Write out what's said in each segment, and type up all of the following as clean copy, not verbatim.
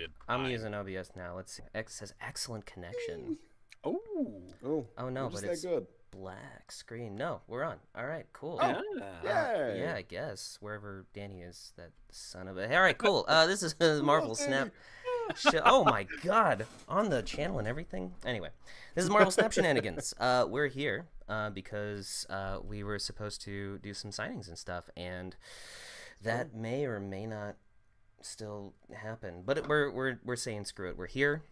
muted. I'm using OBS now. Let's see. X says excellent connection. Oh. Oh no, but it's good. black screen. No, we're on. All right, cool. Oh, Yay. Yeah, I guess wherever Danny is, that son of a. All right, cool. This is Marvel Snap. Oh my God, on the channel and everything. Anyway, this is Marvel Snap Shenanigans. We're here because we were supposed to do some signings and stuff, and that may or may not still happen. But we're saying screw it. We're here,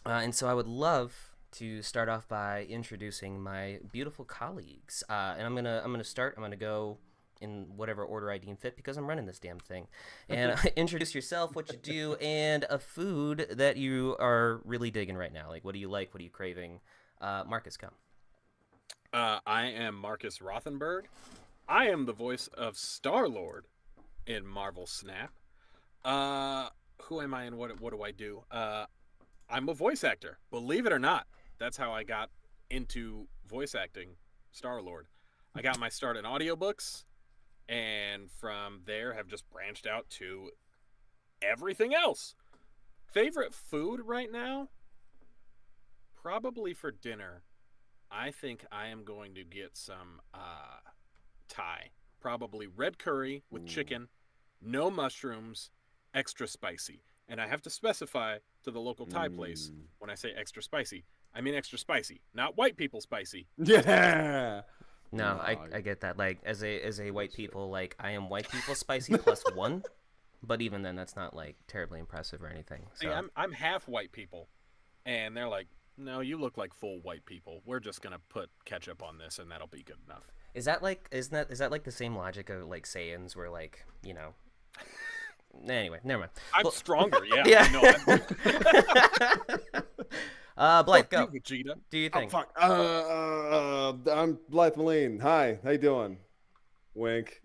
and so I would love to start off by introducing my beautiful colleagues. And I'm gonna start. I'm gonna go in whatever order I deem fit because I'm running this damn thing. And introduce yourself, what you do, and a food that you are really digging right now. Like, what do you like? What are you craving? Marcus, come. I am Marcus Rothenberg. I am the voice of Star-Lord in Marvel Snap. Who am I and what do I do? I'm a voice actor. Believe it or not, that's how I got into voice acting Star-Lord. I got my start in audiobooks, and from there have just branched out to everything else. Favorite food right now? Probably for dinner. I think I am going to get some Thai. Probably red curry with chicken, no mushrooms, extra spicy. And I have to specify to the local Thai place when I say extra spicy. I mean extra spicy, not white people spicy. Yeah. No, I get that. Like, as a white people, like, I am white people spicy plus one, but even then, that's not like terribly impressive or anything. So. See, I'm half white people, and they're like, no, you look like full white people. We're just gonna put ketchup on this, and that'll be good enough. Is that like is that like the same logic of like Saiyans, where like Anyway, never mind. I'm stronger, yeah. Yeah. No, Blythe, go. you, Vegeta. Do you think? Fuck. I'm Blythe Melin. Hi, how you doing? Wink.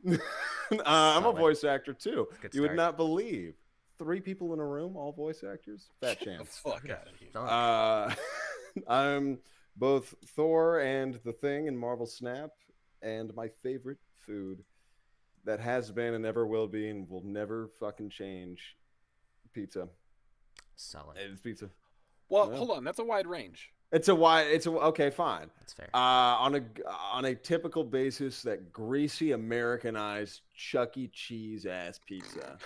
I'm a voice actor too. You would not believe 3 people in a room, all voice actors. Fat chance. Fuck out of here. I'm both Thor and the Thing in Marvel Snap, and my favorite food that has been and ever will be and will never fucking change: pizza. Solid. It's pizza. Well, hold on. That's a wide range. Okay, fine. That's fair. On a typical basis, that greasy Americanized Chuck E. Cheese ass pizza.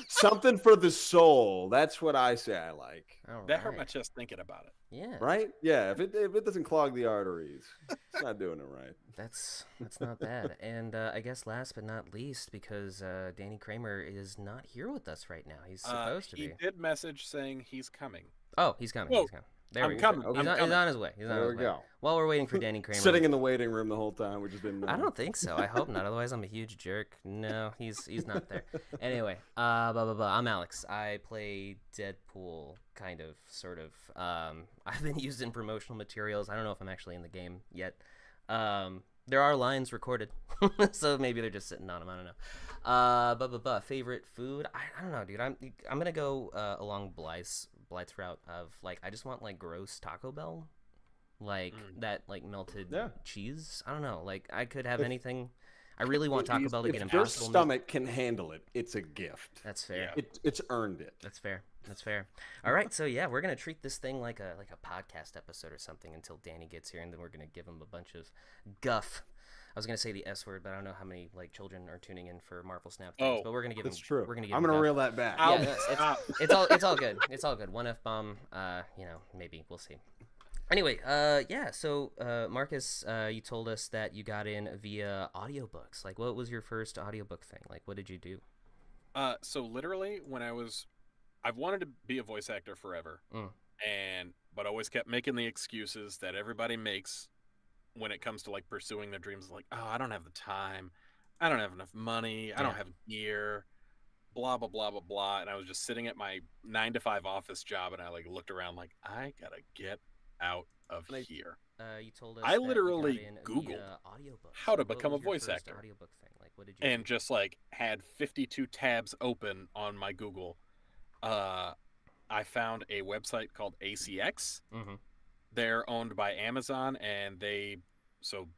Something for the soul. That's what I say I like. That hurt my chest thinking about it. Yeah. Right? Yeah. If it doesn't clog the arteries, it's not doing it right. That's not bad. And I guess last but not least, because Danny Kramer is not here with us right now. He's supposed to be. He did message saying he's coming. Oh, he's coming. Whoa. He's coming. There I'm we go. coming. He's on his way. There we go. While we're waiting for Danny Kramer. Sitting in the waiting room the whole time, which has been. I don't think so. I hope not. Otherwise, I'm a huge jerk. No, he's not there. Anyway, I'm Alex. I play Deadpool, kind of, sort of. I've been used in promotional materials. I don't know if I'm actually in the game yet. There are lines recorded, so maybe they're just sitting on them. I don't know. Favorite food? I don't know, dude. I'm gonna go along Blythe's route of like I just want like gross Taco Bell, like that like melted cheese. I don't know. Like I could have anything. I really want Taco Bell to get impossible. If your stomach can handle it, it's a gift. That's fair. Yeah. It's earned it. That's fair. All right, so yeah, we're gonna treat this thing like a podcast episode or something until Danny gets here, and then we're gonna give him a bunch of guff. I was gonna say the S word, but I don't know how many like children are tuning in for Marvel Snap things. But we're gonna give him. That's true. We're gonna give I'm him gonna guff. reel that back. Yeah, it's all good. It's all good. One F bomb. Maybe we'll see. Anyway, so Marcus, you told us that you got in via audiobooks. Like, what was your first audiobook thing? Like, what did you do? So literally, when I've wanted to be a voice actor forever, but always kept making the excuses that everybody makes when it comes to like pursuing their dreams. Like, oh, I don't have the time, I don't have enough money, I don't have gear, blah blah blah blah blah. And I was just sitting at my 9-to-5 office job, and I like looked around like I gotta get out of here. You told us I literally Googled audiobooks. how to become a voice actor. Audiobook thing. Like, what did you and just like had 52 tabs open on my Google. I found a website called ACX. Mm-hmm. They're owned by Amazon, and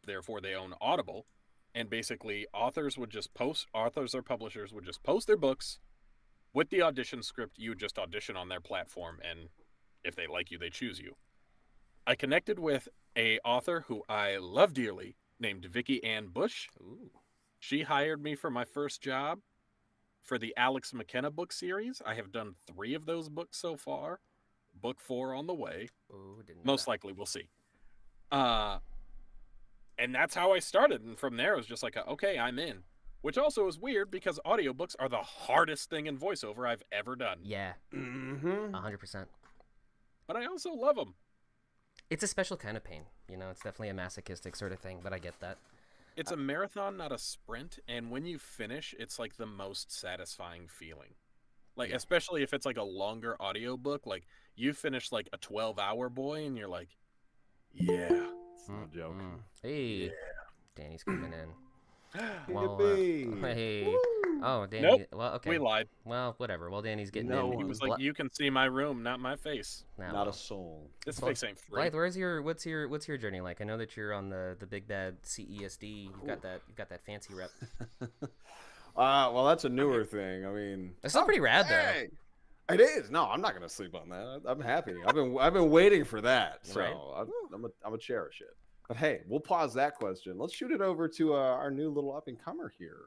therefore they own Audible. And basically authors or publishers would just post their books with the audition script, you just audition on their platform, and if they like you, they choose you. I connected with a author who I love dearly named Vicki Ann Bush. Ooh. She hired me for my first job for the Alex McKenna book series. I have done 3 of those books so far. Book 4 on the way. Ooh, didn't know Most that. likely, we'll see. And that's how I started. And from there, it was just like, okay, I'm in. Which also is weird because audiobooks are the hardest thing in voiceover I've ever done. Yeah, Mm-hmm. 100%. But I also love them. It's a special kind of pain. You know, it's definitely a masochistic sort of thing, but I get that. It's a marathon, not a sprint. And when you finish, it's like the most satisfying feeling. Like, Yeah. especially if it's like a longer audiobook, like you finish like a 12-hour boy and you're like, yeah. It's no joke. Hey, Danny's coming in. Well, Yippee. hey. Woo. Oh, Danny. Nope. Well, okay. We lied. Well, whatever. Well, Danny's getting No in. one. He was like, you can see my room, not my face. Nah, Not well. a soul. This Well, face ain't free. Blythe, what's your journey like? I know that you're on the big bad CESD. You've got that fancy rep. Well, that's a newer thing. I mean, It's still pretty rad though. hey, it is. No, I'm not gonna sleep on that. I'm happy. I've been waiting for that, so Right. I'm gonna cherish it. But hey, we'll pause that question. Let's shoot it over to our new little up and comer here.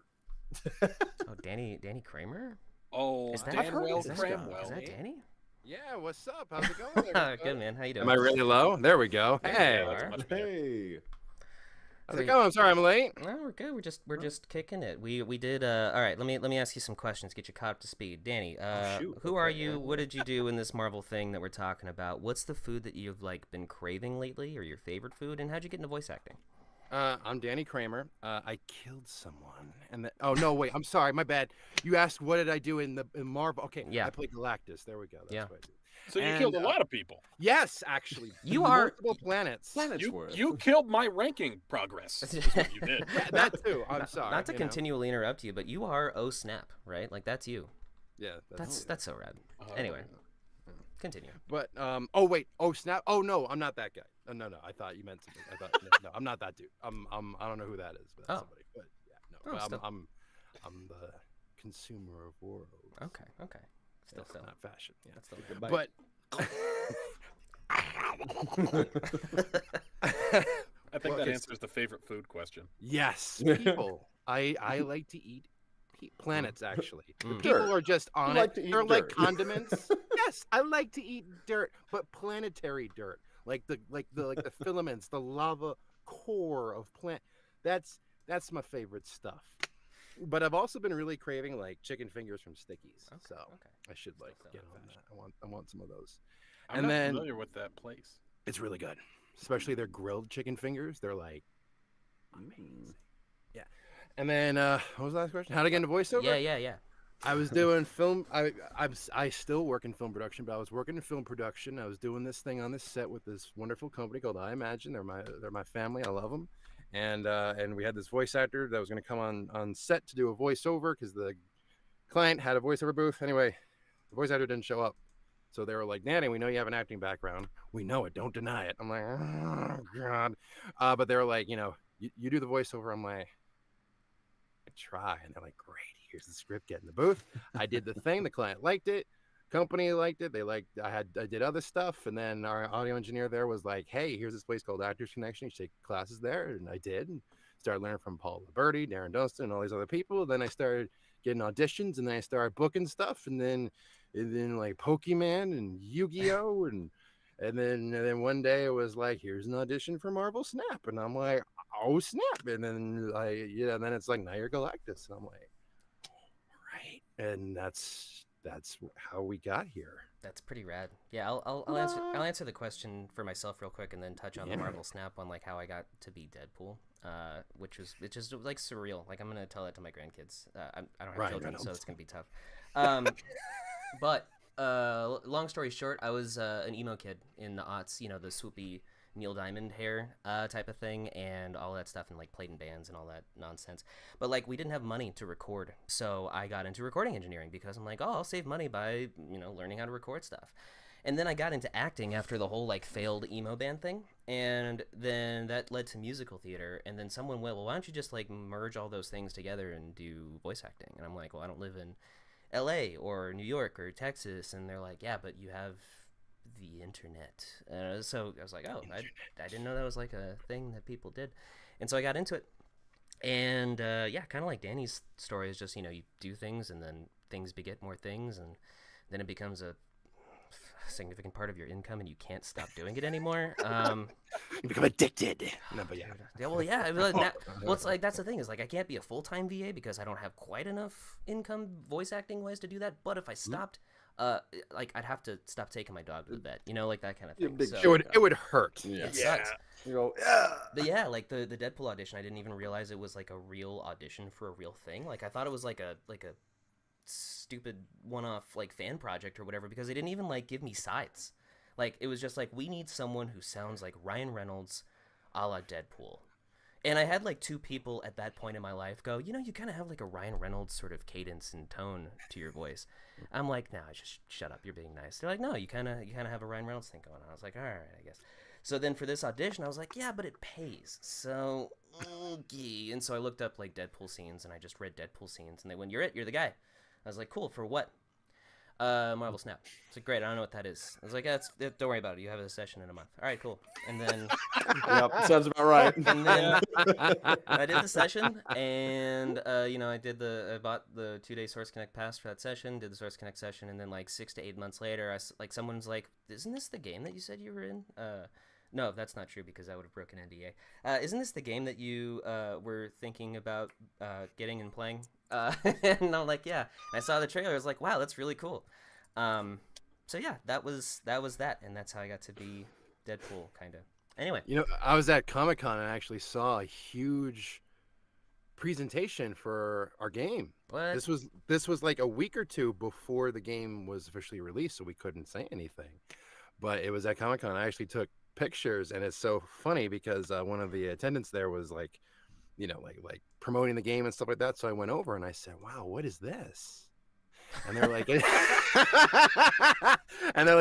Oh, Danny Kramer? Oh, Is that Danwell is that- Cramwell. Is that Danny? Yeah, what's up? How's it going? There, Good man. How you doing? Am I really low? There we go. There Hey, you that's are. much better. Hey, how's it going? I'm sorry I'm late. No, we're good. We're just kicking it. We did. All right. Let me ask you some questions. Get you caught up to speed. Danny, shoot. who are Okay. you? What did you do in this Marvel thing that we're talking about? What's the food that you've like been craving lately, or your favorite food? And how'd you get into voice acting? I'm Danny Kramer. I killed someone, and oh no, wait, I'm sorry, my bad. You asked what did I do in Marvel? Okay, Yeah. I played Galactus. There we go. That's Yeah. what I did. So you And, killed a lot of people. Yes, actually. You are- multiple planets. planets You worth. you killed my ranking progress. Is what you did. That too. I'm sorry. Not to you know. continually interrupt you, but you are Oh Snap, right? Like that's you. Yeah, That's so rad. Anyway, continue. But oh wait, oh snap, oh no, I'm not that guy. No, I thought you meant something. I thought no, I'm not that dude. I don't know who that is, but that's Oh. somebody. But yeah, no, Oh, but still. I'm the consumer of worlds. Okay. Still. Not fashion. Yeah, That's still. Goodbye. but I think Well, that okay, answers the favorite food question. yes, people. I like to eat planets. Actually, the Mm. people are just on like it. to eat They're like dirt. condiments. Yes, I like to eat dirt, but planetary dirt, like the filaments, the lava core of plant. That's my favorite stuff. But I've also been really craving like chicken fingers from Stickies. Okay, So okay. I should like Still get in on fashion. that. I want some of those. I'm And not then- familiar with that place. It's really good, especially their grilled chicken fingers. They're like amazing. Yeah. And then what was the last question? How to get into voiceover? Yeah. I was doing film. I still work in film production, but I was working in film production. I was doing this thing on this set with this wonderful company called I Imagine. They're my family. I love them. And we had this voice actor that was going to come on set to do a voiceover because the client had a voiceover booth. Anyway, the voice actor didn't show up. So they were like, Danny, we know you have an acting background. We know it. Don't deny it. I'm like, oh, God. But they were like, you do the voiceover. I'm like, I try. And they're like, great. Here's the script. Get in the booth. I did the thing. The client liked it. Company liked it. They liked. I did other stuff. And then our audio engineer there was like, hey, here's this place called Actors Connection. You should take classes there. And I did. And started learning from Paul Liberty, Darren Dunstan, and all these other people. Then I started getting auditions, and then I started booking stuff. And then like Pokemon and Yu-Gi-Oh! and then one day it was like, here's an audition for Marvel Snap. And I'm like, oh snap. And then then it's like, now you're Galactus. And I'm like, all right. And that's how we got here. That's pretty rad. Yeah, I'll answer the question for myself real quick, and then touch on the Yeah. Marvel Snap on like how I got to be Deadpool, which is like surreal. Like I'm gonna tell that to my grandkids. I don't have Ryan children, so Reynolds. it's gonna be tough. But long story short, I was an emo kid in the aughts. The swoopy Neil Diamond hair type of thing, and all that stuff, and like played in bands and all that nonsense. But like we didn't have money to record, so I got into recording engineering because I'm like, oh, I'll save money by learning how to record stuff. And then I got into acting after the whole like failed emo band thing, and then that led to musical theater. And then someone went, well, why don't you just like merge all those things together and do voice acting? And I'm like, well, I don't live in L.A. or New York or Texas, and they're like, yeah, but you have the internet. So I was like, oh, I didn't know that was like a thing that people did, and so I got into it. And yeah, kind of like Danny's story is just, you do things and then things beget more things, and then it becomes a significant part of your income and you can't stop doing it anymore. You become addicted. No, but yeah. Well, it's like that's the thing is like I can't be a full-time VA because I don't have quite enough income voice acting wise to do that. But if I stopped, like I'd have to stop taking my dog to the vet, like that kind of thing. So, it would hurt. Yeah. It sucks. You go, yeah. But yeah, like the Deadpool audition, I didn't even realize it was like a real audition for a real thing. Like I thought it was like a stupid one-off like fan project or whatever, because they didn't even like give me sides. Like it was just like, we need someone who sounds like Ryan Reynolds a la Deadpool. And I had like 2 people at that point in my life go, you kind of have like a Ryan Reynolds sort of cadence and tone to your voice. I'm like, no, just shut up, you're being nice. They're like, no, you kind of have a Ryan Reynolds thing going on. I was like, all right, I guess. So then for this audition, I was like, yeah, but it pays. So, okay. And so I looked up like Deadpool scenes, and I just read Deadpool scenes, and they went, you're the guy. I was like, cool, for what? Marvel Snap. It's like, great, I don't know what that is. I was like, don't worry about it. You have a session in a month. All right, cool. And then... Yep, sounds about right. And then I did the session, and, I bought the 2-day Source Connect pass for that session, did the Source Connect session, and then like 6 to 8 months later, someone's like, isn't this the game that you said you were in? No, that's not true because I would have broken NDA. Isn't this the game that you were thinking about getting and playing? And I'm like, yeah. And I saw the trailer. I was like, wow, that's really cool. So yeah, that was that, and that's how I got to be Deadpool, kind of. Anyway, I was at Comic-Con and I actually saw a huge presentation for our game. What? This was like a week or 2 before the game was officially released, so we couldn't say anything. But it was at Comic-Con. I actually took pictures, and it's so funny because one of the attendants there was like, like promoting the game and stuff like that. So I went over and I said, wow, what is this? And they're like,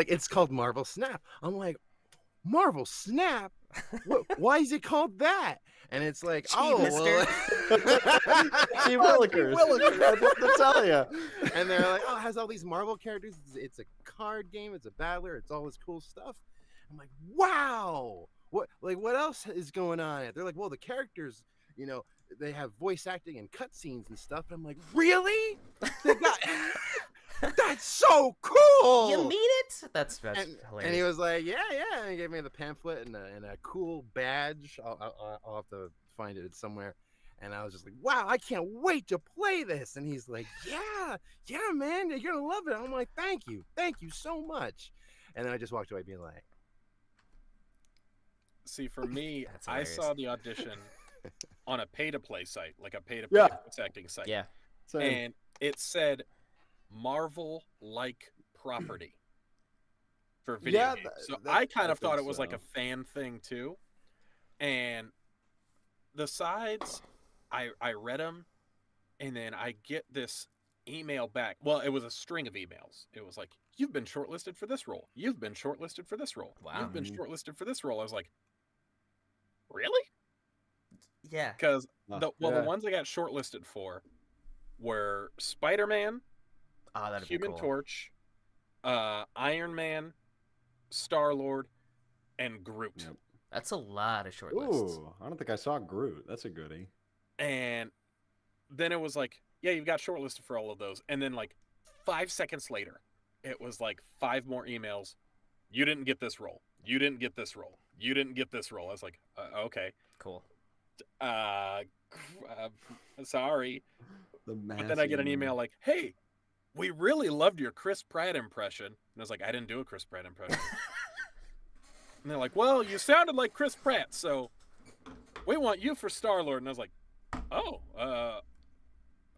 it's called Marvel Snap. I'm like, Marvel Snap? Why is it called that? And it's like, Gee, mister. Gee Willikers. That's what to tell you. And they're like, oh, it has all these Marvel characters. It's a card game. It's a battler. It's all this cool stuff. I'm like, wow. What else is going on? They're like, well, the characters, they have voice acting and cutscenes and stuff. And I'm like, really? That's so cool. You mean it? That's hilarious. And he was like, yeah. And he gave me the pamphlet and a cool badge. I'll have to find it somewhere. And I was just like, wow, I can't wait to play this. And he's like, yeah, man, you're going to love it. I'm like, thank you so much. And then I just walked away being like, see, for me, I saw the audition on a pay-to-play site, like a pay-to-play voice acting site. Yeah. Same. And it said Marvel-like property for video games. So I kind of thought it was like a fan thing too. And the sides, I read them, and then I get this email back. Well, it was a string of emails. It was like, you've been shortlisted for this role. You've been shortlisted for this role. Wow. You've been shortlisted for this role. I was like, really? Yeah. Because the ones I got shortlisted for were Spider-Man, Human Torch, Iron Man, Star-Lord, and Groot. Yep. That's a lot of shortlists. Ooh, I don't think I saw Groot. That's a goodie. And then it was like, yeah, you've got shortlisted for all of those. And then like 5 seconds later, it was like 5 more emails. You didn't get this role. You didn't get this role. You didn't get this role. I was like, okay. Cool. Sorry. But then I get an email like, hey, we really loved your Chris Pratt impression. And I was like, I didn't do a Chris Pratt impression. And they're like, well, you sounded like Chris Pratt, so we want you for Star-Lord. And I was like, oh,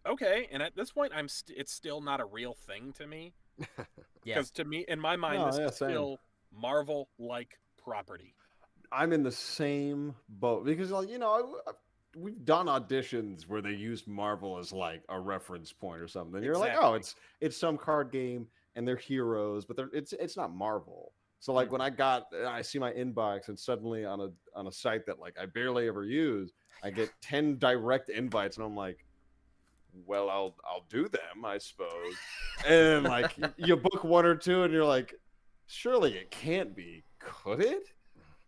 okay. And at this point, it's still not a real thing to me. Because to me, in my mind, this is still Marvel-like property. I'm in the same boat because, we've done auditions where they used Marvel as like a reference point or something. You're like, oh, it's some card game and they're heroes, but it's not Marvel. So like when I see my inbox and suddenly on a site that like I barely ever use, I get 10 direct invites and I'm like, well, I'll do them, I suppose. And like you book one or two, and you're like, surely it can't be, could it?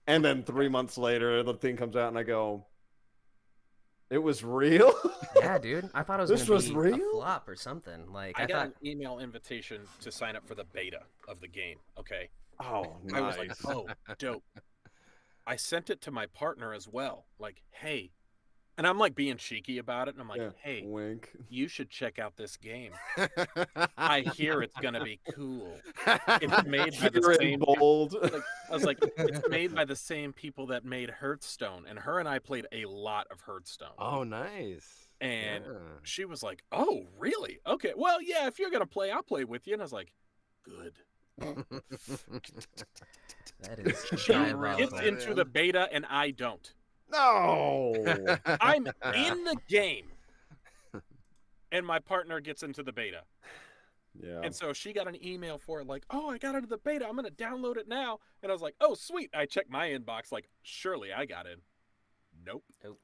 And then 3 months later, the thing comes out, and I go, it was real. Yeah, dude. I thought it was This gonna was be real? a flop or something. Like I got thought. an email invitation to sign up for the beta of the game. Okay. Oh, nice. I was like, oh, dope. I sent it to my partner as well. Like, hey. And I'm like being cheeky about it. And I'm like, hey, wink. you should check out this game. I hear it's going to be cool. It's made by the You're in same bold. Like, I was like, it's made by the same people that made Hearthstone. And her and I played a lot of Hearthstone. Oh, nice. And Yeah. she was like, oh, really? Okay. Well, yeah, if you're going to play, I'll play with you. And I was like, good. That is She diabolical. gets into the beta and I don't. No. I'm in the game. And my partner gets into the beta. Yeah. And so she got an email for it, like, oh, I got into the beta. I'm going to download it now. And I was like, oh, sweet. I checked my inbox, like, surely I got in. Nope. No.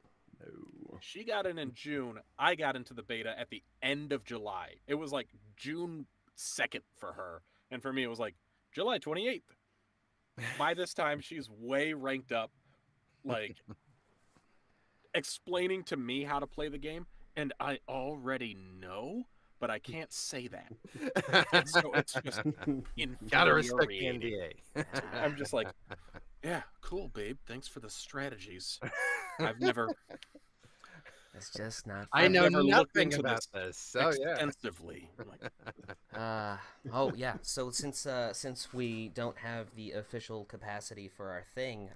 She got in June. I got into the beta at the end of July. It was like June 2nd for her. And for me, it was like July 28th. By this time, she's way ranked up, like, explaining to me how to play the game. And I already know, but I can't say that. And so it's just Gotta respect the infuriating. NDA. I'm just like, yeah, cool, babe. Thanks for the strategies. I've never It's just not. I fun. know never looked nothing into about this. Oh yeah. extensively. I'm like, Oh yeah. So since we don't have the official capacity for our thing,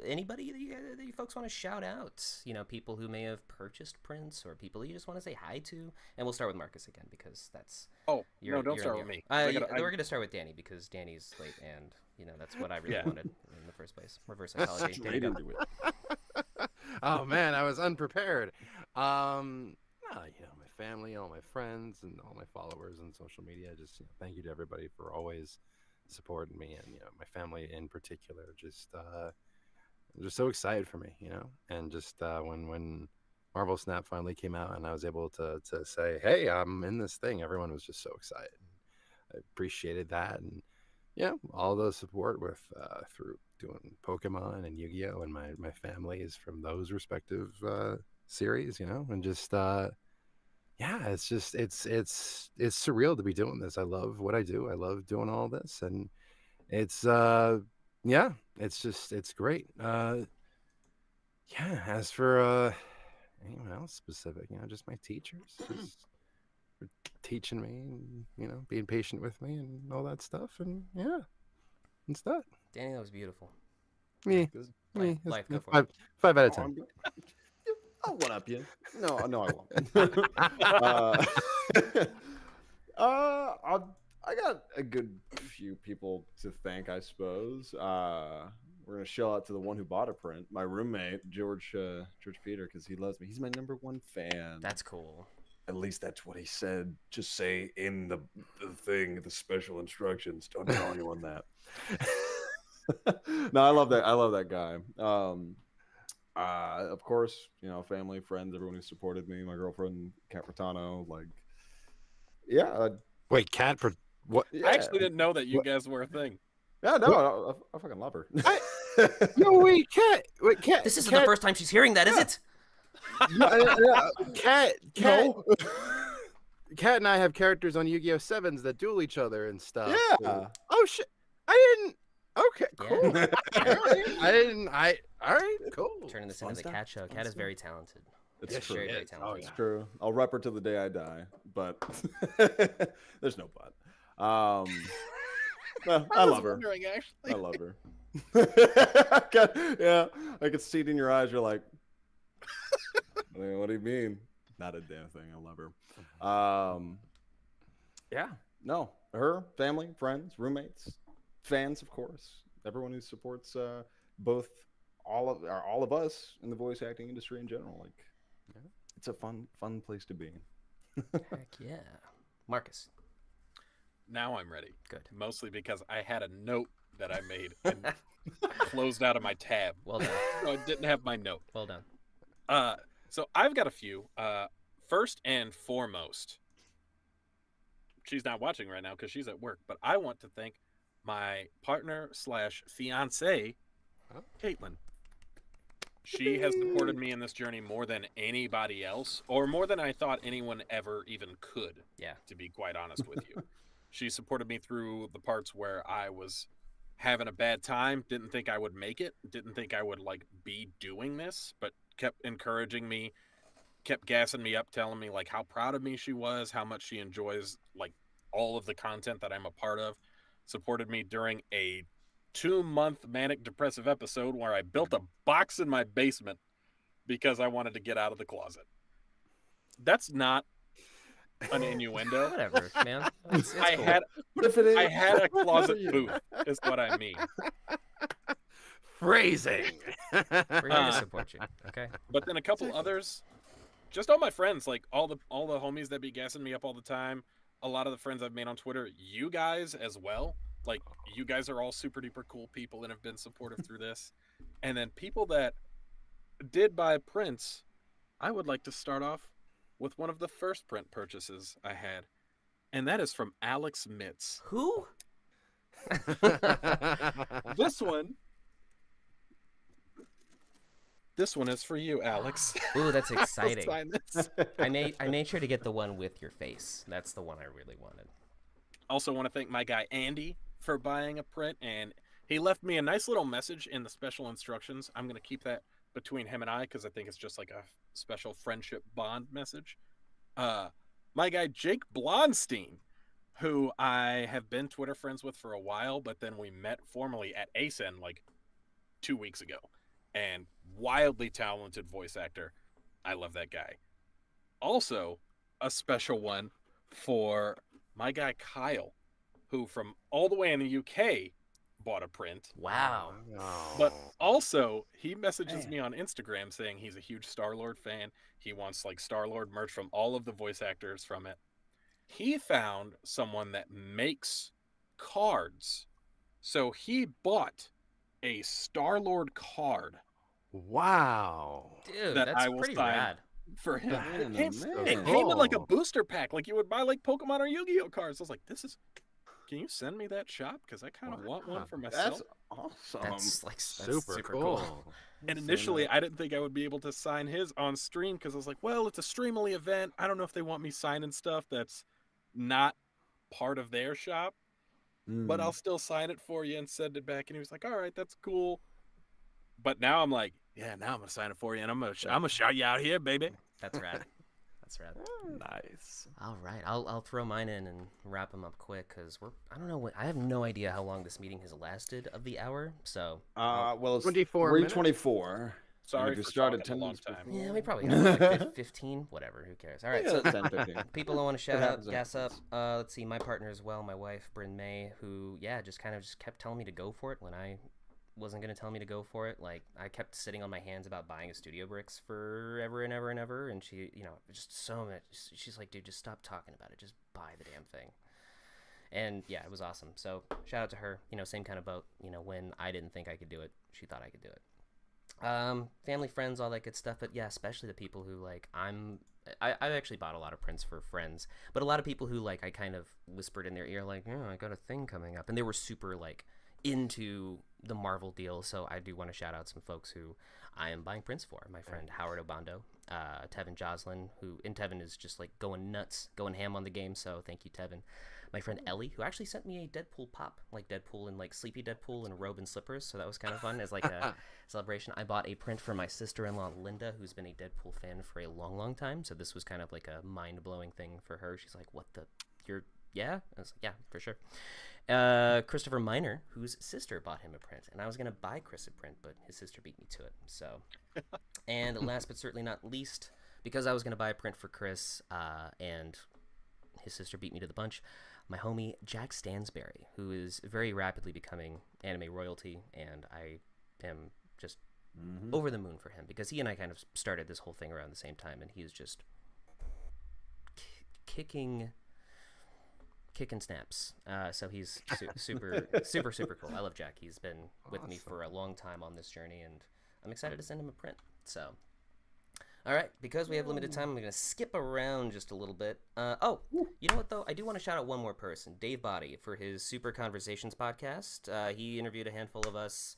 anybody that you folks want to shout out? You know, people who may have purchased prints or people you just want to say hi to. And we'll start with Marcus again because that's. oh, You're, no, don't you're start in with the- me. We're gonna start with Danny because Danny's late, and you know that's what I really Yeah. wanted in the first place. Reverse psychology. Danny, Straight go. into it. Oh man, I was unprepared. You know, my family, all my friends, and all my followers on social media. Just thank you to everybody for always supporting me, and my family in particular. Just so excited for me, and just when Marvel Snap finally came out, and I was able to say, hey, I'm in this thing. Everyone was just so excited. I appreciated that, and all the support with through doing Pokemon and Yu-Gi-Oh, and my family is from those respective series, and just it's surreal to be doing this. I love what I do. I love doing all this, and it's it's great. As for anyone else specific, just my teachers, just for teaching me, and being patient with me and all that stuff, and it's that. Danny, that was beautiful. Me. Blythe, go for Five, it. 5 out of Oh, 10. I'll one up you. No, I won't. I got a good few people to thank, I suppose. We're gonna shout out to the one who bought a print, my roommate George Peter, because he loves me. He's my #1 fan. That's cool. At least that's what he said. Just say in the thing, the special instructions. Don't tell anyone that. No, I love that. I love that guy. Of course, family, friends, everyone who supported me, my girlfriend, Kat Furtado, like, yeah. Wait, Cat for what? Yeah. I actually didn't know that you guys were a thing. Yeah, no, I fucking love her. No, wait, Cat. Wait, Cat. This isn't the first time she's hearing that, is it? Cat. No. Cat and I have characters on Yu-Gi-Oh! 7s that duel each other and stuff. Yeah. Oh shit! I didn't. Okay, cool. Yeah. All right, cool. Turning this Fun into the stuff. Cat Show. Cat is very talented. It's Yes, true. Very, very is. talented. Oh, It's yeah. true. I'll rep her till the day I die, but there's no but. Well, I love her. Wondering, actually. I love her. Yeah, I could see it in your eyes. You're like, what do you mean? Not a damn thing. I love her. Yeah, no, her family, friends, roommates, fans, of course, everyone who supports both all of us in the voice acting industry in general. Like, it's a fun place to be. Heck yeah. Marcus. Now I'm ready. Good. Mostly because I had a note that I made and closed out of my tab. Well done. So I didn't have my note. Well done. So I've got a few. first and foremost, she's not watching right now because she's at work, but I want to thank my partner / fiance, Caitlin. She has supported me in this journey more than anybody else, or more than I thought anyone ever even could. Yeah. To be quite honest with you. She supported me through the parts where I was having a bad time, didn't think I would make it, didn't think I would like be doing this, but kept encouraging me, kept gassing me up, telling me like how proud of me she was, how much she enjoys like all of the content that I'm a part of. Supported me during a 2-month manic depressive episode where I built a box in my basement because I wanted to get out of the closet. That's not an innuendo. Whatever, man. It's I cool. had What if it is? I had a closet booth, is what I mean. Phrasing. We're here to support you. Okay. But then a couple others, just all my friends, like all the homies that be gassing me up all the time. A lot of the friends I've made on Twitter, you guys as well. Like, you guys are all super duper cool people and have been supportive through this. And then people that did buy prints, I would like to start off with one of the first print purchases I had. And that is from Alex Mitz. Who? This one is for you, Alex. Ooh, that's exciting. Sign this. I made sure to get the one with your face. That's the one I really wanted. Also want to thank my guy Andy for buying a print, and he left me a nice little message in the special instructions. I'm going to keep that between him and I because I think it's just like a special friendship bond message. My guy Jake Blonstein, who I have been Twitter friends with for a while, but then we met formally at ASEN like 2 weeks ago, and wildly talented voice actor. I love that guy. Also, a special one for my guy Kyle, who from all the way in the UK bought a print. Wow. But also, he messages me on Instagram saying he's a huge Star-Lord fan. He wants like Star-Lord merch from all of the voice actors from it. He found someone that makes cards. So he bought a Star-Lord card. Wow. Dude, That that's I will pretty sign. rad. For him. Man, It man. came in like a booster pack, like you would buy like Pokemon or Yu-Gi-Oh cards. I was like, can you send me that shop? Because I kind of want one for myself. That's awesome. That's like Super cool. And initially, I didn't think I would be able to sign his on stream because I was like, well, it's a streamily event. I don't know if they want me signing stuff that's not part of their shop, but I'll still sign it for you and send it back. And he was like, all right, that's cool. But now I'm like, yeah, now I'm going to sign it for you and I'm going to shout you out here, baby. That's rad. That's rad. Nice. All right, I'll throw mine in and wrap them up quick because I don't know I have no idea how long this meeting has lasted of the hour. So well, it's 24 minutes. 3:24. Sorry if you for started talking a 10 long minutes time. before. yeah, we probably got like 15, whatever. Who cares? All right, so 10, 15. people I want to shout It out, happens, it gas up. happens. Let's see, my partner as well, my wife Bryn May, who just kept telling me to go for it when I wasn't gonna tell me to go for it. Like I kept sitting on my hands about buying a Studio Bricks forever and ever and ever, and she, just so much. She's like, dude, just stop talking about it. Just buy the damn thing. And yeah, it was awesome. So shout out to her. Same kind of boat. When I didn't think I could do it, she thought I could do it. Family, friends, all that good stuff. But yeah, especially the people who like I actually bought a lot of prints for friends, but a lot of people who like I kind of whispered in their ear like, I got a thing coming up, and they were super like into the Marvel deal. So I do want to shout out some folks who I am buying prints for. My friend Howard Obando, Tevin Joslin, Tevin is just like going nuts, going ham on the game. So thank you, Tevin. My friend Ellie, who actually sent me a Deadpool pop, like Deadpool and like Sleepy Deadpool in a robe and slippers. So that was kind of fun as like a celebration. I bought a print for my sister-in-law, Linda, who's been a Deadpool fan for a long, long time. So this was kind of like a mind-blowing thing for her. She's like, yeah? I was like, yeah, for sure. Christopher Miner, whose sister bought him a print. And I was going to buy Chris a print, but his sister beat me to it. So, and last but certainly not least, because I was going to buy a print for Chris and his sister beat me to the punch, my homie Jack Stansberry, who is very rapidly becoming anime royalty, and I am just over the moon for him because he and I kind of started this whole thing around the same time, and he's just kicking snaps. So he's super cool. I love Jack. He's been with me for a long time on this journey, and I'm excited to send him a print. So All right, because we have limited time, I'm going to skip around just a little bit. You know what, though? I do want to shout out one more person, Dave Body, for his Super Conversations podcast. He interviewed a handful of us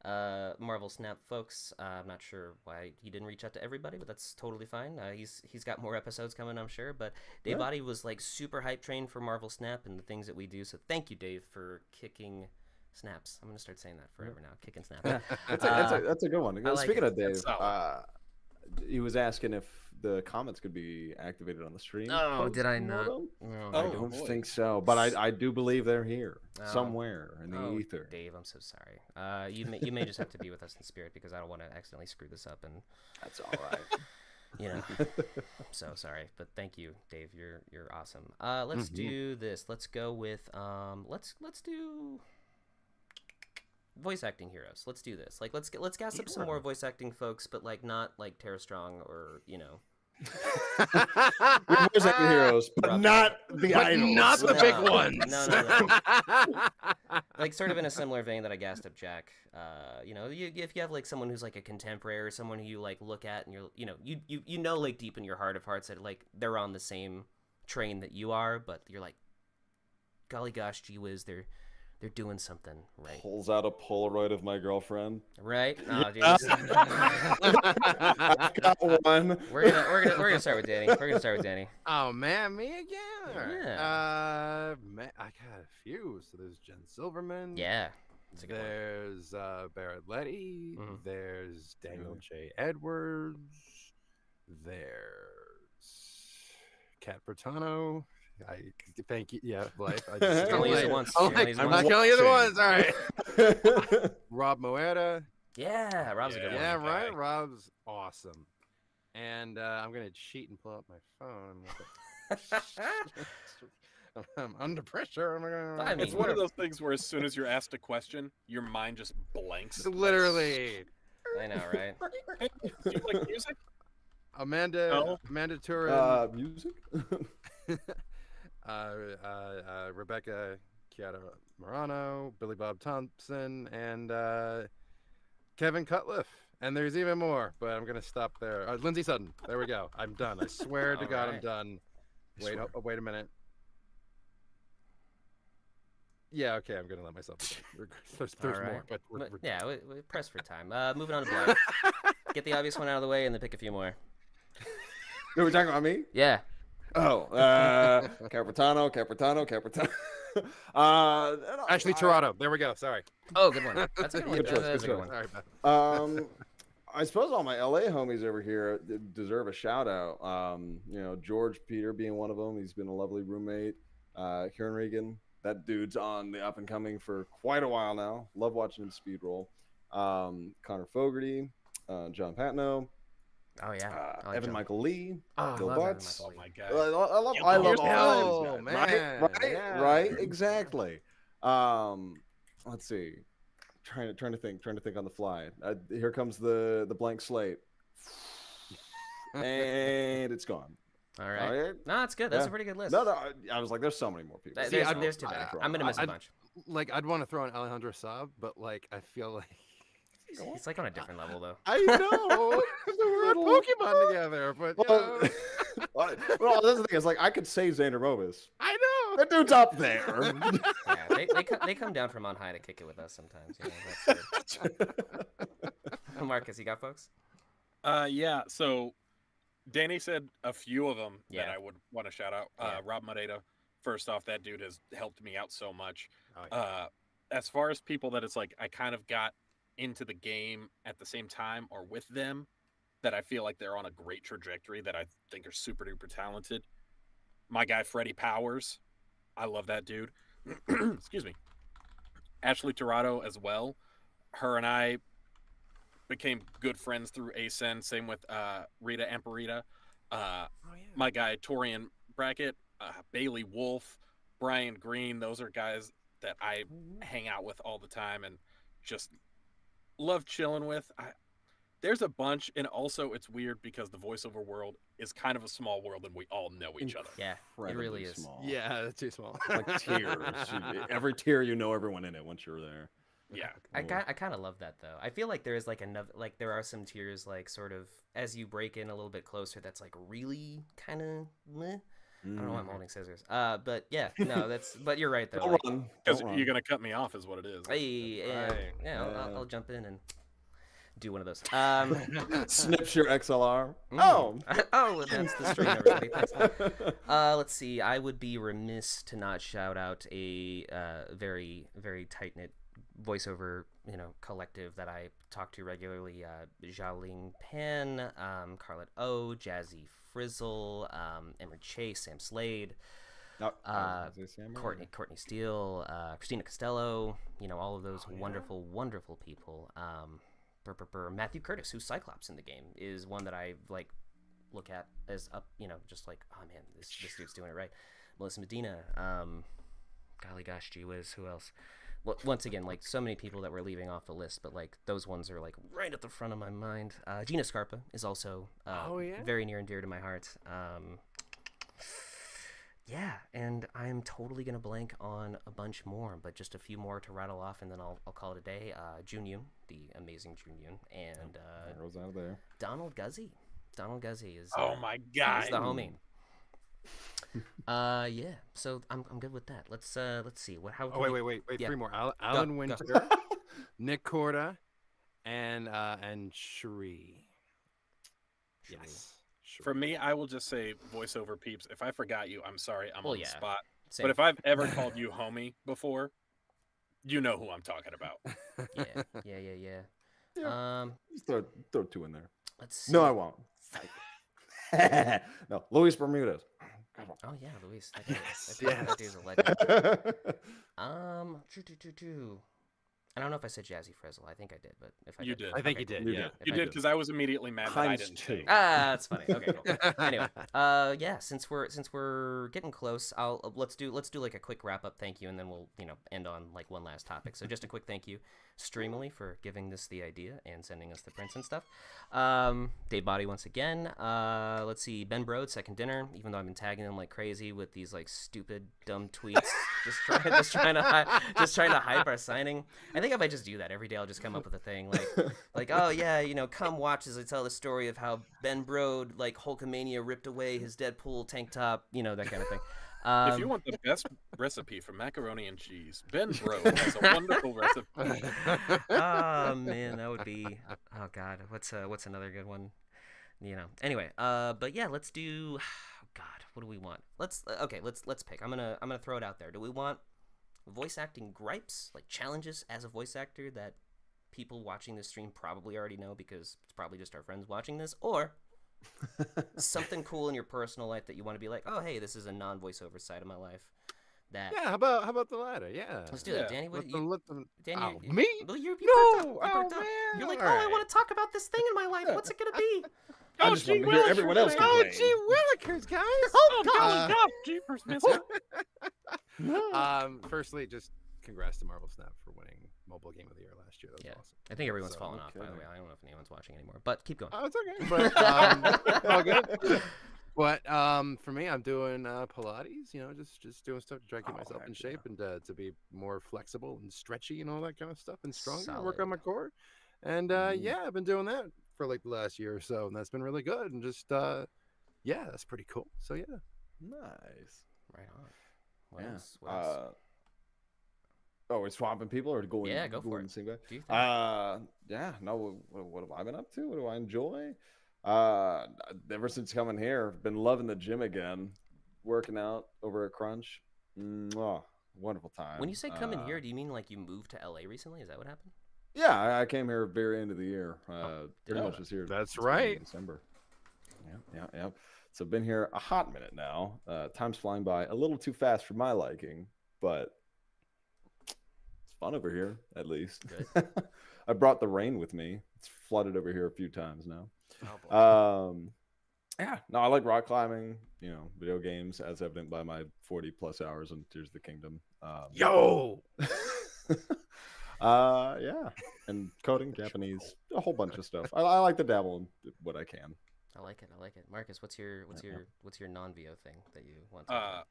Marvel Snap folks. I'm not sure why he didn't reach out to everybody, but that's totally fine. He's got more episodes coming, I'm sure. But Dave Body was like super hype train for Marvel Snap and the things that we do. So thank you, Dave, for kicking snaps. I'm going to start saying that forever now, kicking snaps. That's a good one. like Speaking it. of Dave, he was asking if the comments could be activated on the stream. Oh, did I not? I don't think so, but I do believe they're here somewhere in the ether. Dave, I'm so sorry. You may just have to be with us in spirit because I don't want to accidentally screw this up, and that's all right. You know, I'm so sorry, but thank you, Dave. You're awesome. Let's do this. Let's go with let's do voice acting heroes. Let's do this. Like let's gas up some more voice acting folks, but like not like Tara Strong or voice acting heroes, but not the idols. Not the big ones. No. Like sort of in a similar vein that I gassed up Jack. If you have like someone who's like a contemporary or someone who you like look at and you know like deep in your heart of hearts that like they're on the same train that you are, but you're like, golly gosh, gee whiz, they're doing something right. Pulls out a Polaroid of my girlfriend. Right? Oh, dude. I've got one. We're gonna start with Danny. Oh man, me again. Yeah. Man, I got a few. So there's Jen Silverman. Yeah. There's Barrett Letty. Mm-hmm. There's Daniel J. Edwards. There's Kat Bertano. I thank you. Yeah, Blythe. I just Only use it once. I'm not killing you the ones. All right. Rob Moetta. Yeah, Rob's a good one. Yeah, right. Rob's awesome. And I'm gonna cheat and pull up my phone. I'm under pressure. It's one of those things where as soon as you're asked a question, your mind just blanks. Literally. I know, right? Do you like music? Amanda Turin. Music. Rebecca Chiara Morano, Billy Bob Thompson, and Kevin Cutliff. And there's even more, but I'm gonna stop there. Lindsay Sutton. There we go. I'm done. I swear to God, I'm done. Wait a minute. Yeah, okay. I'm gonna let myself. There's more, but we're we press for time. Moving on to Blythe. Get the obvious one out of the way, and then pick a few more. Are we talking about me? Yeah. Oh, Capertano. Ashley Toronto. There we go. Sorry. Oh, good one. That's a good one. That's a good one. Sorry, I suppose all my LA homies over here deserve a shout out. George Peter being one of them. He's been a lovely roommate. Kieran Regan. That dude's on the up and coming for quite a while now. Love watching him speed roll. Connor Fogarty, John Patno. Oh yeah, Evan John. Michael Lee, Bill love Butts. Oh my God. I love all oh, these guys. man. Right, exactly. Let's see. Trying to think on the fly. Here comes the blank slate, and it's gone. All right. No, that's good. That's a pretty good list. No, I was like, there's so many more people. There's too many. I'm gonna miss a bunch. I'd want to throw in Alejandro Saab, but like I feel like He's like on a different level though. I know. We're at Pokemon together, but well, that's the thing. It's like I could say Xander Movis. I know that dude's up there. Yeah, they come down from on high to kick it with us sometimes. Marcus, you got folks? Yeah. So Danny said a few of them that Yeah. I would want to shout out. Rob Moetta. First off, that dude has helped me out so much. Oh, yeah. As far as people that it's like I kind of got into the game at the same time or with them, that I feel like they're on a great trajectory that I think are super duper talented. My guy Freddie Powers, I love that dude. Excuse me. Ashley Toronto as well. Her and I became good friends through ASEN. Same with Rita Amparita. My guy Torian Brackett, Bailey Wolf, Brian Green. Those are guys that I hang out with all the time and just love chilling with. There's a bunch, and also it's weird because the voiceover world is kind of a small world and we all know each other. Yeah, it really is. Small. Yeah, that's too small. Like tiers. Every tier, you know everyone in it once you're there. Yeah. I kind of love that though. I feel like there is like another, like there are some tiers like sort of as you break in a little bit closer. That's like really kind of. I don't know why I'm holding scissors. But yeah, no, but you're right though. Don't Like, run. Because Don't you're run. gonna cut me off, is what it is. hey, yeah, Right. yeah, Yeah. I'll jump in and do one of those. Snips your XLR. Oh, oh, that's the stream, everybody. Thanks. Let's see. I would be remiss to not shout out a very, very tight knit voiceover, collective that I talk to regularly. Xiaoling Pan, Carlet O, Jazzy Frizzle, Emery Chase, Sam Slade. Courtney Steele, Christina Costello, all of those wonderful, wonderful people. Matthew Curtis, who's Cyclops in the game, is one that I look at as up, just like, oh man, this dude's doing it right. Melissa Medina, golly gosh, gee whiz, who else? Well, once again, so many people that we're leaving off the list, but those ones are right at the front of my mind. Gina Scarpa is also very near and dear to my heart. Yeah, and I'm totally gonna blank on a bunch more, but just a few more to rattle off, and then I'll call it a day. Junyun, the amazing Junyun, and goes out of there. Donald Guzzi. Donald Guzzi is Oh my god, he's the homie. Yeah. So I'm good with that. Let's see what how. Wait. Yeah. 3 more. Alan Winter, Nick Corda, and Cherie. Yes. For me, I will just say voiceover peeps. If I forgot you, I'm sorry. I'm on the spot. Same. But if I've ever called you homie before, you know who I'm talking about. Yeah. Just throw 2 in there. Let's see. No, I won't. No, Luis Bermudez. Oh yeah, Luis. That dude's a legend. I don't know if I said Jazzy Frizzle. I think I did, but if I You did. did. I think you did. Yeah. You did, because I was immediately mad that I Times didn't 2. say. That's funny. Okay, cool. Anyway, yeah, since we're getting close, let's do like a quick wrap up thank you, and then we'll end on one last topic. So just a quick thank you, Streamily, for giving this the idea and sending us the prints and stuff. Dave Body once again. Let's see, Ben Brode, Second Dinner. Even though I've been tagging him like crazy with these stupid dumb tweets, just trying to hype our signing. I think if I just do that every day, I'll just come up with a thing like oh yeah, come watch as I tell the story of how Ben Brode Hulkamania ripped away his Deadpool tank top, that kind of thing. If you want the best recipe for macaroni and cheese, Ben Brode has a wonderful recipe. Oh man, that would be. Oh god, what's another good one? Anyway, but yeah, let's do. Oh god, what do we want? Let's pick. I'm gonna throw it out there. Do we want voice acting gripes, challenges as a voice actor that people watching this stream probably already know because it's probably just our friends watching this, or something cool in your personal life that you want to be like, oh hey, this is a non-voiceover side of my life. That how about the latter? Yeah, let's do that, Danny. What Danny? Me? Well, you're No! burnt up. Man! You're like, All oh, I right. want to talk about this thing in my life. What's it gonna be? I just want to hear everyone else Oh, complain. gee willikers, guys! Oh golly gosh, jeepers, mister. Firstly, just congrats to Marvel Snap for winning Mobile Game of the Year last year. That was awesome. I think everyone's So, fallen off, by the okay. way. I don't know if anyone's watching anymore, but keep going. Oh, it's okay, but all good. But for me, I'm doing Pilates. Just doing stuff to try to keep myself in shape and to be more flexible and stretchy and all that kind of stuff and strong and work on my core. And yeah, I've been doing that for the last year or so, and that's been really good. And just yeah, that's pretty cool. So yeah, Nice. Right on. What else? What else? Oh, we're swapping people or going? Yeah, go for going it. the same way? Do you think? Yeah. No. What have I been up to? What do I enjoy? Ever since coming here, been loving the gym again. Working out over at Crunch. Wonderful time. When you say come in here, do you mean you moved to LA recently? Is that what happened? Yeah, I came here very end of the year. Pretty I? much just here. That's since right. December. Yeah. So I've been here a hot minute now. Time's flying by a little too fast for my liking, but it's fun over here at least. Good. I brought the rain with me. It's flooded over here a few times now. Oh, boy. Yeah. No, I like rock climbing. Video games, as evident by my 40+ hours in Tears of the Kingdom. yo. Yeah, and coding, Japanese, a whole bunch of stuff. I like to dabble in what I can. I like it. Marcus, what's your non-VO thing that you want to?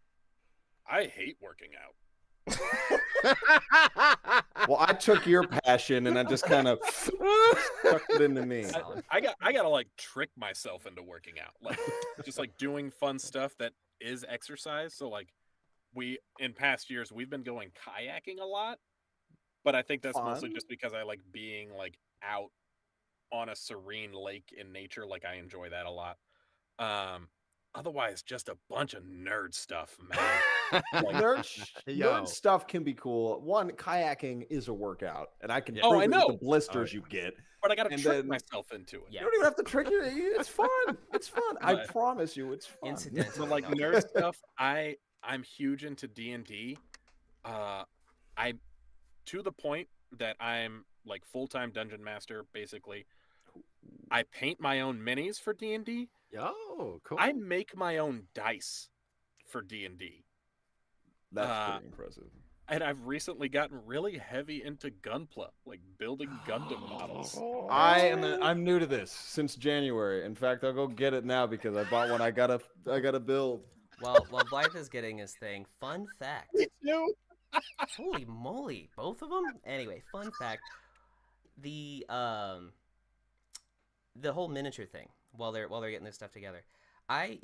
I hate working out. Well, I took your passion and I just kind of sucked it into me. I gotta like trick myself into working out, like just like doing fun stuff that is exercise. So like in past years we've been going kayaking a lot, but I think that's mostly Fun. just because I like being like out on a serene lake in nature. Like I enjoy that a lot. Otherwise, just a bunch of nerd stuff, man. Like, nerd stuff can be cool. One, kayaking is a workout, and I can prove I it know. with the blisters you get. But I gotta trick myself into it. You don't even have to trick you. It's fun. It's fun. I promise you, it's fun. Incidentally, So like nerd stuff, I'm huge into D&D. I'm to the point that I'm like full-time dungeon master, basically. I paint my own minis for D&D. Oh, cool. I make my own dice for D&D. That's pretty impressive. And I've recently gotten really heavy into Gunpla, like building Gundam models. I'm new to this since January. In fact, I'll go get it now because I bought one. I gotta build. While Blythe is getting his thing, fun fact. Holy moly, both of them. Anyway, fun fact: the whole miniature thing. While they're getting this stuff together, I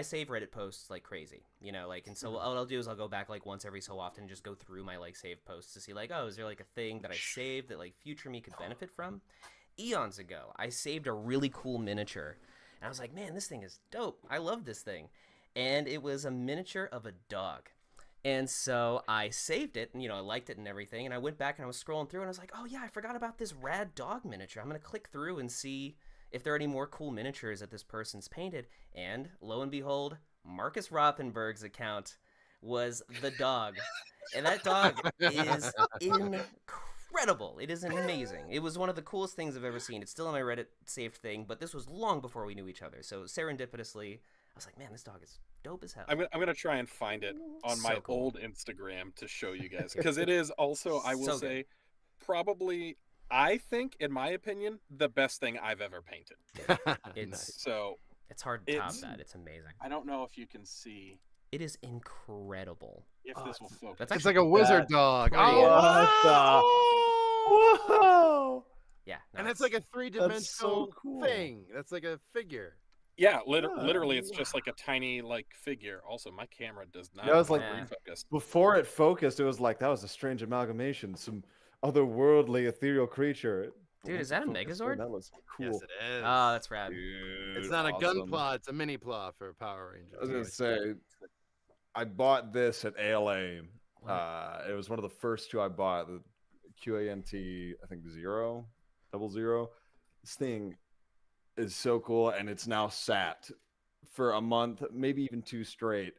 save Reddit posts like crazy, and so what I'll do is I'll go back like once every so often and just go through my like save posts to see like, oh, is there like a thing that I saved that like future me could benefit from? Eons ago, I saved a really cool miniature, and I was like, man, this thing is dope. I love this thing, and it was a miniature of a dog. And so I saved it, and I liked it and everything, and I went back and I was scrolling through, and I was like, oh yeah, I forgot about this rad dog miniature. I'm gonna click through and see if there are any more cool miniatures that this person's painted, and lo and behold, Marcus Rothenberg's account was the dog. And that dog is incredible. It is amazing. It was one of the coolest things I've ever seen. It's still on my Reddit saved thing, but this was long before we knew each other. So serendipitously, I was like, man, this dog is dope as hell. I'm gonna try and find it on my old Instagram to show you guys, because it is also, I will say, probably, I think, in my opinion, the best thing I've ever painted. It's hard to top that. It's amazing. I don't know if you can see. It is incredible. If this will focus. It's like a wizard dog. Whoa! Yeah. No, and it's like a three-dimensional thing. That's like a figure. Yeah, literally, it's just like a tiny like figure. Also, my camera does not. That was like refocus. Before it focused, it was like that was a strange amalgamation. Some otherworldly ethereal creature. Dude, is that a Megazord? That looks cool. Yes, it is. Oh, that's rad. Dude, it's not a gunpla, it's a mini pla for Power Rangers. I was gonna say, I bought this at ALA. It was one of the first two I bought. The QANT, I think 00. This thing is so cool, and it's now sat for a month, maybe even two straight.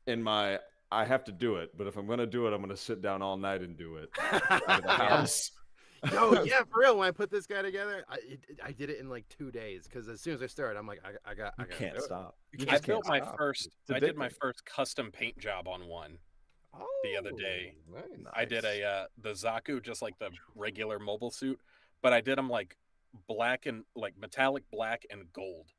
I have to do it, but if I'm gonna do it, I'm gonna sit down all night and do it out of the house. Yo, yeah, for real. When I put this guy together, I did it in like 2 days, because as soon as I started, I'm like, I can't stop. I built my first. I did my first custom paint job on one the other day. Nice. I did the Zaku, just like the regular mobile suit, but I did them like black and like metallic black and gold.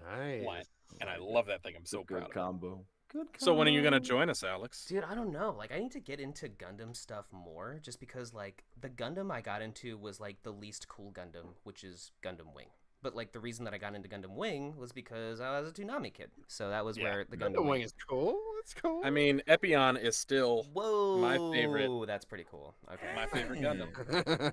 Nice. And I love that thing. I'm so proud of it. Combo. Good. So when are you gonna join us, Alex? Dude, I don't know. Like, I need to get into Gundam stuff more, just because like the Gundam I got into was like the least cool Gundam, which is Gundam Wing. But like the reason that I got into Gundam Wing was because I was a Toonami kid, so that was where the Gundam Wing is cool. It's cool. I mean, Epion is still my favorite. That's pretty cool. Okay, my favorite Gundam.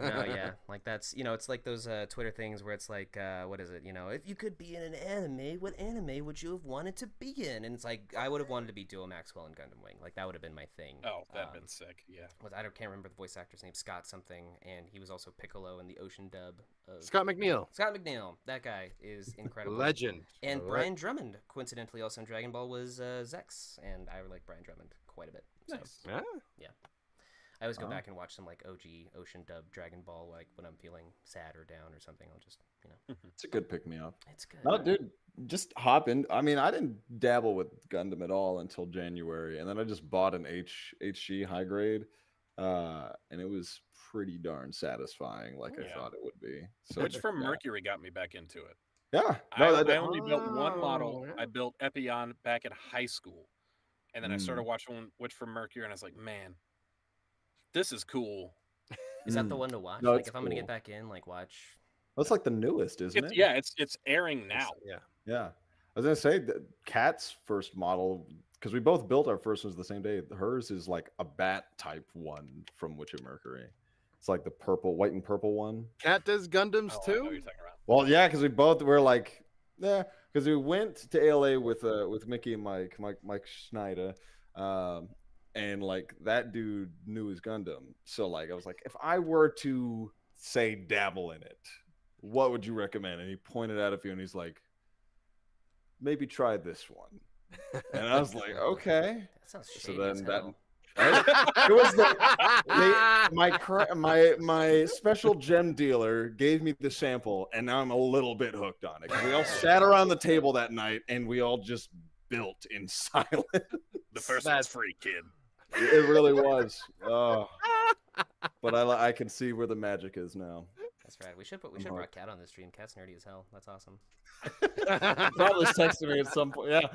No, yeah, like that's it's like those Twitter things where it's like, what is it? If you could be in an anime, what anime would you have wanted to be in? And it's like I would have wanted to be Duo Maxwell in Gundam Wing. Like that would have been my thing. Oh, that'd been sick. Yeah. I can't remember the voice actor's name. Scott something, and he was also Piccolo in the Ocean dub. Scott McNeil. That guy is incredible. Legend. And Brian Drummond, coincidentally, also in Dragon Ball, was Zex, and I like Brian Drummond quite a bit. So, nice. Yeah. I always go back and watch some like OG Ocean dub Dragon Ball, like when I'm feeling sad or down or something. I'll just It's a good pick me up. It's good. No, dude, just hop in. I mean, I didn't dabble with Gundam at all until January, and then I just bought an HG high grade, and it was pretty darn satisfying, like I thought it would be. So, Which from Mercury got me back into it. Yeah. No, I only built one model. I built Epion back in high school, And then I started watching Witch from Mercury, and I was like, man, this is cool. Is that the one to watch? No, like, it's if I'm gonna cool. get back in, like, watch. That's like the newest, isn't it? Yeah, it's airing now. Yeah. Yeah. I was gonna say that Kat's first model, because we both built our first ones the same day. Hers is like a bat type one from Witch of Mercury. It's like the purple, white and purple one. Cat does Gundams Oh, I know too. what you're talking about. Well, yeah, because we both were like, yeah, because we went to ALA with Mickey and Mike Schneider, and like that dude knew his Gundam. So like I was like, if I were to say dabble in it, what would you recommend? And he pointed at a few, and he's like, maybe try this one. And I was like, okay. That sounds So shady then as that hell. it was my special gem dealer gave me the sample, and now I'm a little bit hooked on it. 'Cause we all sat around the table that night, and we all just built in silence. The first one's free, kid. It really was. Oh. But I can see where the magic is now. That's right. We should have brought Cat on the stream. Cat's nerdy as hell. That's awesome. Probably texting me at some point. Yeah.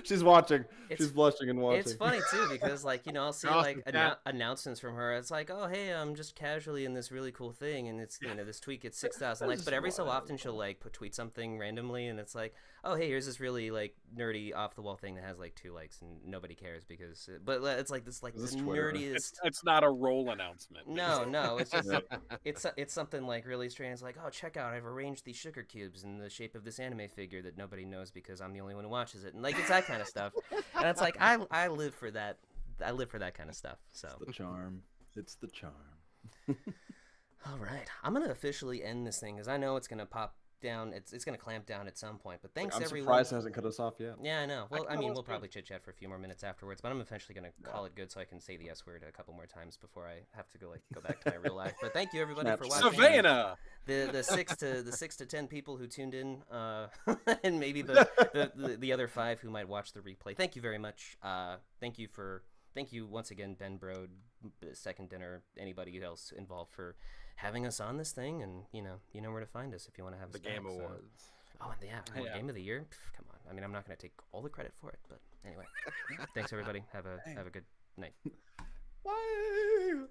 She's watching. She's blushing and watching. It's funny too because like I'll see Awesome, like announcements from her. It's like, oh hey, I'm just casually in this really cool thing, and it's this tweet gets 6,000 likes. But every so often she'll like tweet something randomly, and it's like, oh hey, here's this really like nerdy off the wall thing that has like 2 likes, and nobody cares because. But it's like this like the nerdiest. It's not a roll announcement. No, it's just it's something like really strange. Like, oh, check out, I've arranged these sugar cubes in the shape of this anime figure that nobody knows because I'm the only one who watches it, and like it's that kind of stuff. And it's like I live for that. I live for that kind of stuff. So it's the charm. It's the charm. All right, I'm gonna officially end this thing because I know it's gonna pop down. It's gonna clamp down at some point. But thanks I'm everyone. surprised it hasn't cut us off yet. Yeah, I know. Well, I mean, we'll probably chit chat for a few more minutes afterwards, but I'm eventually gonna call it good so I can say the S word a couple more times before I have to go back to my real life. But thank you everybody for watching. Savannah. The 6 to 10 people who tuned in, and maybe the other 5 who might watch the replay. Thank you very much. Thank you once again, Ben Brode, Second Dinner, anybody else involved for having us on this thing, and you know where to find us if you want to have The us Game back, Awards. Oh, and Game of the Year. Pff, come on. I mean, I'm not going to take all the credit for it, but anyway. Thanks everybody. Have a good night. Bye.